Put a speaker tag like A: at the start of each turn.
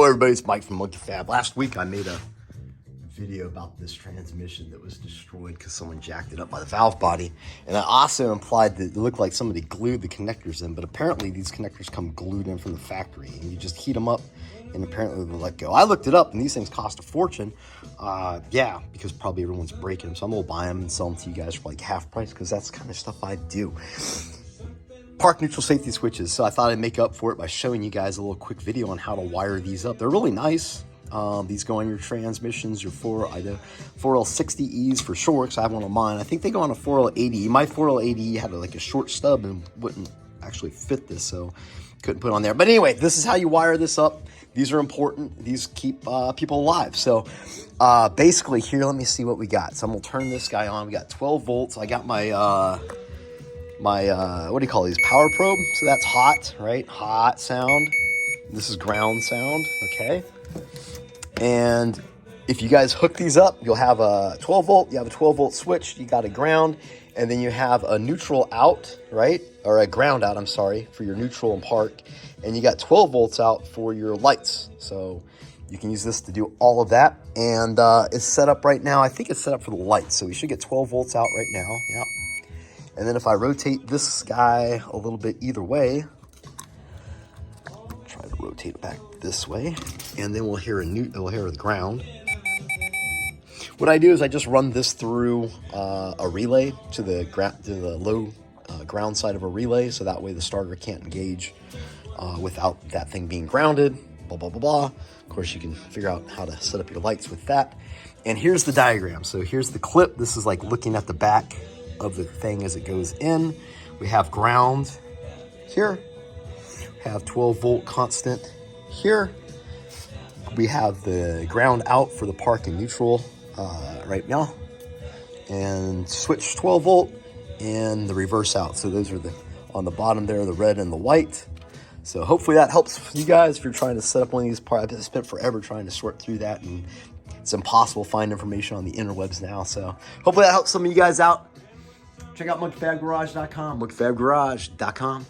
A: everybody, it's Mike from Monkey Fab. Last week I made a video about this transmission that was destroyed because someone jacked it up by the valve body. And I also implied that it looked like somebody glued the connectors in, but apparently these connectors come glued in from the factory and you just heat them up and apparently they'll let go. I looked it up and these things cost a fortune. Yeah, because probably everyone's breaking them. So I'm gonna buy them and sell them to you guys for like half price because that's the kind of stuff I do. Park neutral safety switches. So I thought I'd make up for it by showing you guys a little quick video on how to wire these up. They're really nice. These go on your transmissions, your 4L60Es for sure, because I have one on mine. I think they go on a 4L80. My 4L80 had like a short stub and wouldn't actually fit this, so couldn't put it on there. But anyway, this is how you wire this up. These are important. These keep people alive. So basically here, let me see what we got. So I'm gonna turn this guy on. We got 12 volts. I got my what do you call these, power probe? So that's hot, right? Hot sound. This is ground sound, okay? And if you guys hook these up, you'll have a 12 volt, you have a 12 volt switch, you got a ground, and then you have a neutral out, right? Or a ground out, I'm sorry, for your neutral and park. And you got 12 volts out for your lights. So you can use this to do all of that. And it's set up right now. I think it's set up for the lights. So we should get 12 volts out right now, yep. And then if I rotate this guy a little bit either way, try to rotate it back this way, and then we'll hear the ground. What I do is I just run this through a relay to the low ground side of a relay, so that way the starter can't engage without that thing being grounded, blah, blah, blah, blah. Of course, you can figure out how to set up your lights with that. And here's the diagram. So here's the clip. This is like looking at the back of the thing as it goes in. We have ground here, we have 12 volt constant here, we have the ground out for the park and neutral right now, and switch 12 volt and the reverse out. So those are on the bottom there, the red and the white. So hopefully that helps you guys if you're trying to set up one of these parts. I spent forever trying to sort through that, and it's impossible to find information on the interwebs now. So hopefully that helps some of you guys out. Check out monkeyfabgarage.com, monkeyfabgarage.com.